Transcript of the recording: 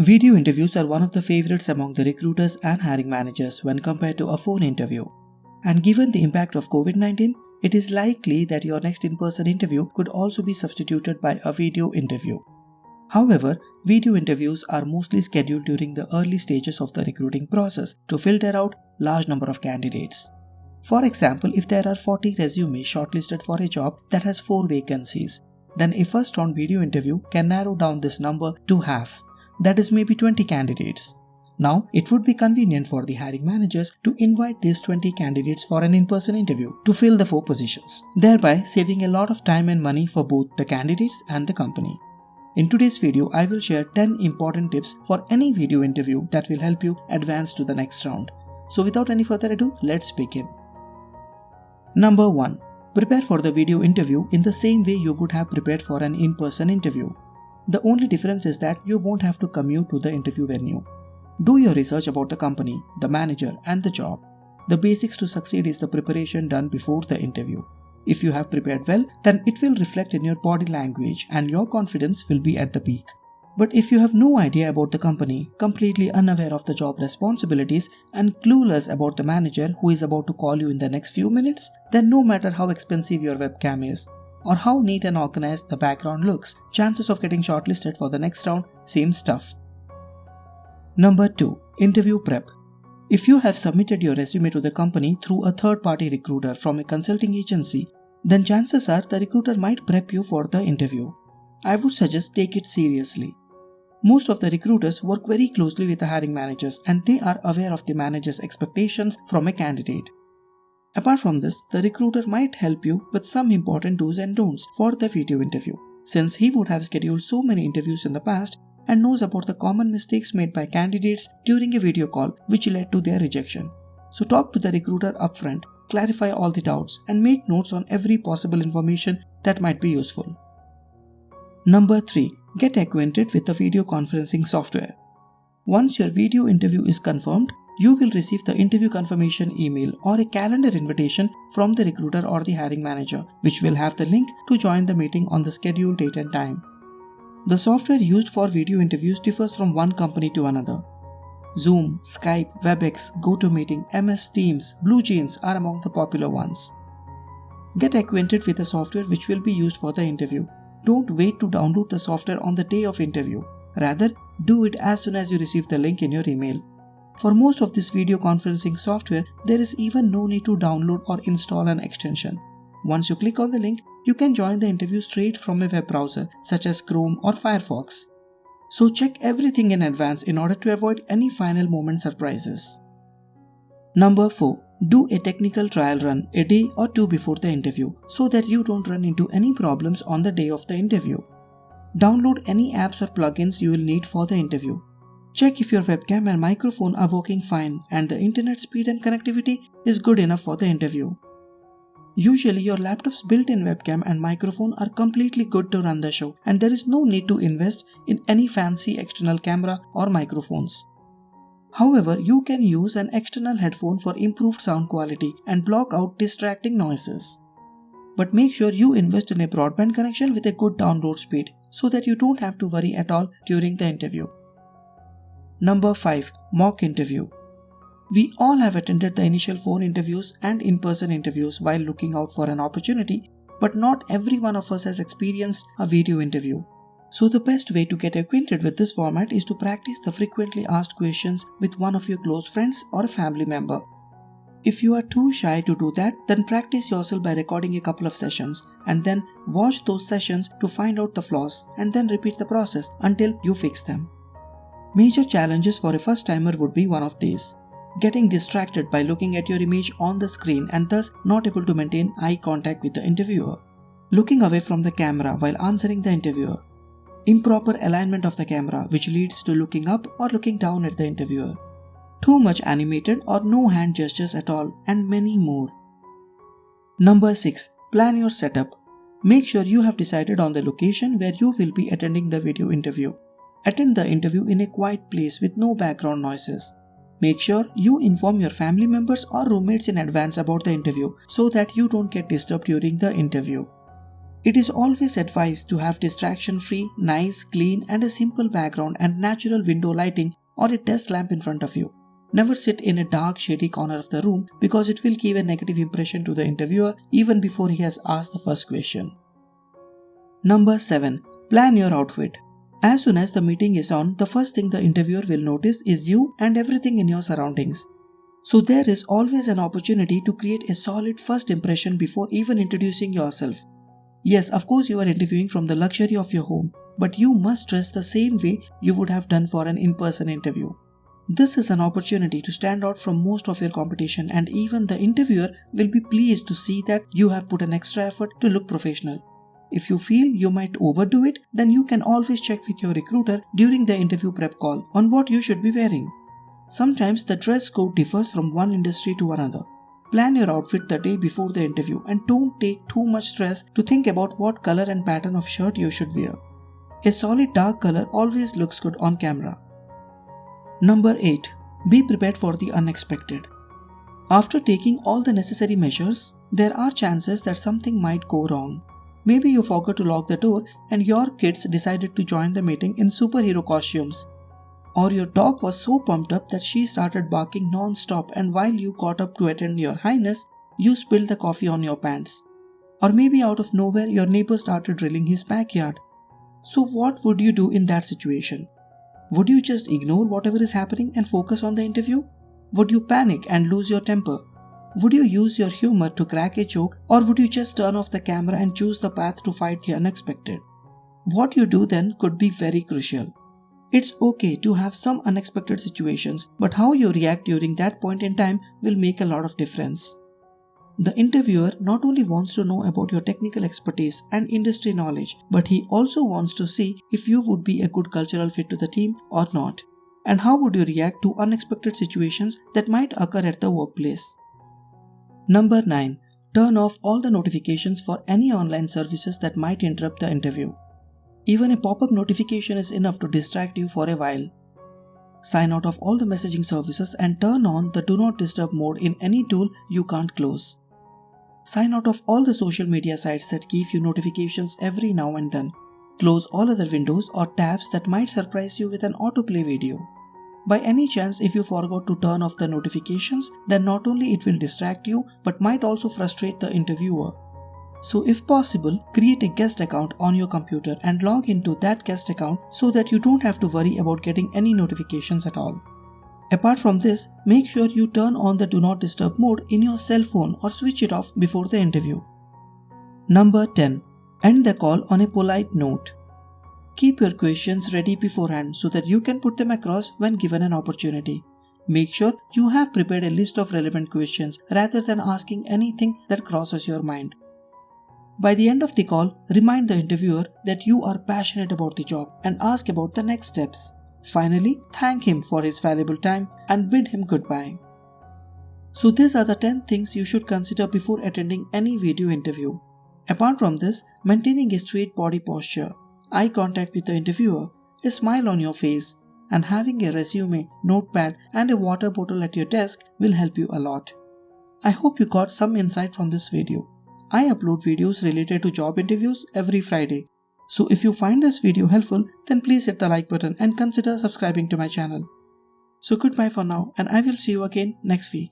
Video interviews are one of the favorites among the recruiters and hiring managers when compared to a phone interview. And given the impact of COVID-19, it is likely that your next in-person interview could also be substituted by a video interview. However, video interviews are mostly scheduled during the early stages of the recruiting process to filter out large number of candidates. For example, if there are 40 resumes shortlisted for a job that has 4 vacancies, then a first round video interview can narrow down this number to half. That is maybe 20 candidates. Now, it would be convenient for the hiring managers to invite these 20 candidates for an in-person interview to fill the 4 positions, thereby saving a lot of time and money for both the candidates and the company. In today's video, I will share 10 important tips for any video interview that will help you advance to the next round. So without any further ado, let's begin. Number 1. Prepare for the video interview in the same way you would have prepared for an in-person interview. The only difference is that you won't have to commute to the interview venue. Do your research about the company, the manager, and the job. The basics to succeed is the preparation done before the interview. If you have prepared well, then it will reflect in your body language and your confidence will be at the peak. But if you have no idea about the company, completely unaware of the job responsibilities, and clueless about the manager who is about to call you in the next few minutes, then no matter how expensive your webcam is, or how neat and organized the background looks, chances of getting shortlisted for the next round seems tough. Number 2. Interview prep. If you have submitted your resume to the company through a third-party recruiter from a consulting agency, then chances are the recruiter might prep you for the interview. I would suggest take it seriously. Most of the recruiters work very closely with the hiring managers and they are aware of the manager's expectations from a candidate. Apart from this, the recruiter might help you with some important do's and don'ts for the video interview, since he would have scheduled so many interviews in the past and knows about the common mistakes made by candidates during a video call which led to their rejection. So talk to the recruiter upfront, clarify all the doubts, and make notes on every possible information that might be useful. Number 3. Get acquainted with the video conferencing software. Once your video interview is confirmed, you will receive the interview confirmation email or a calendar invitation from the recruiter or the hiring manager, which will have the link to join the meeting on the scheduled date and time. The software used for video interviews differs from one company to another. Zoom, Skype, WebEx, GoToMeeting, MS Teams, BlueJeans are among the popular ones. Get acquainted with the software which will be used for the interview. Don't wait to download the software on the day of interview. Rather, do it as soon as you receive the link in your email. For most of this video conferencing software, there is even no need to download or install an extension. Once you click on the link, you can join the interview straight from a web browser such as Chrome or Firefox. So check everything in advance in order to avoid any final moment surprises. Number 4. Do a technical trial run a day or 2 before the interview so that you don't run into any problems on the day of the interview. Download any apps or plugins you will need for the interview. Check if your webcam and microphone are working fine and the internet speed and connectivity is good enough for the interview. Usually your laptop's built-in webcam and microphone are completely good to run the show and there is no need to invest in any fancy external camera or microphones. However, you can use an external headphone for improved sound quality and block out distracting noises. But make sure you invest in a broadband connection with a good download speed so that you don't have to worry at all during the interview. Number 5. Mock interview. We all have attended the initial phone interviews and in-person interviews while looking out for an opportunity, but not every one of us has experienced a video interview. So the best way to get acquainted with this format is to practice the frequently asked questions with one of your close friends or a family member. If you are too shy to do that, then practice yourself by recording a couple of sessions and then watch those sessions to find out the flaws and then repeat the process until you fix them. Major challenges for a first-timer would be one of these: getting distracted by looking at your image on the screen and thus not able to maintain eye contact with the interviewer, looking away from the camera while answering the interviewer, improper alignment of the camera which leads to looking up or looking down at the interviewer, too much animated or no hand gestures at all, and many more. Number 6. Plan your setup. Make sure you have decided on the location where you will be attending the video interview. Attend the interview in a quiet place with no background noises. Make sure you inform your family members or roommates in advance about the interview so that you don't get disturbed during the interview. It is always advised to have distraction-free, nice, clean and a simple background and natural window lighting or a desk lamp in front of you. Never sit in a dark, shady corner of the room because it will give a negative impression to the interviewer even before he has asked the first question. Number 7. Plan your outfit. As soon as the meeting is on, the first thing the interviewer will notice is you and everything in your surroundings. So there is always an opportunity to create a solid first impression before even introducing yourself. Yes, of course you are interviewing from the luxury of your home, but you must dress the same way you would have done for an in-person interview. This is an opportunity to stand out from most of your competition, and even the interviewer will be pleased to see that you have put an extra effort to look professional. If you feel you might overdo it, then you can always check with your recruiter during the interview prep call on what you should be wearing. Sometimes the dress code differs from one industry to another. Plan your outfit the day before the interview and don't take too much stress to think about what color and pattern of shirt you should wear. A solid dark color always looks good on camera. Number 8. Be prepared for the unexpected. After taking all the necessary measures, there are chances that something might go wrong. Maybe you forgot to lock the door and your kids decided to join the meeting in superhero costumes. Or your dog was so pumped up that she started barking non-stop, and while you got up to attend your highness, you spilled the coffee on your pants. Or maybe out of nowhere your neighbor started drilling his backyard. So what would you do in that situation? Would you just ignore whatever is happening and focus on the interview? Would you panic and lose your temper? Would you use your humor to crack a joke, or would you just turn off the camera and choose the path to fight the unexpected? What you do then could be very crucial. It's okay to have some unexpected situations, but how you react during that point in time will make a lot of difference. The interviewer not only wants to know about your technical expertise and industry knowledge, but he also wants to see if you would be a good cultural fit to the team or not, and how would you react to unexpected situations that might occur at the workplace. Number 9. Turn off all the notifications for any online services that might interrupt the interview. Even a pop-up notification is enough to distract you for a while. Sign out of all the messaging services and turn on the Do Not Disturb mode in any tool you can't close. Sign out of all the social media sites that give you notifications every now and then. Close all other windows or tabs that might surprise you with an autoplay video. By any chance, if you forgot to turn off the notifications, then not only it will distract you, but might also frustrate the interviewer. So if possible, create a guest account on your computer and log into that guest account so that you don't have to worry about getting any notifications at all. Apart from this, make sure you turn on the Do Not Disturb mode in your cell phone or switch it off before the interview. Number 10. End the call on a polite note. Keep your questions ready beforehand so that you can put them across when given an opportunity. Make sure you have prepared a list of relevant questions rather than asking anything that crosses your mind. By the end of the call, remind the interviewer that you are passionate about the job and ask about the next steps. Finally, thank him for his valuable time and bid him goodbye. So these are the 10 things you should consider before attending any video interview. Apart from this, maintaining a straight body posture, eye contact with the interviewer, a smile on your face, and having a resume, notepad, and a water bottle at your desk will help you a lot. I hope you got some insight from this video. I upload videos related to job interviews every Friday. So if you find this video helpful, then please hit the like button and consider subscribing to my channel. So goodbye for now, and I will see you again next week.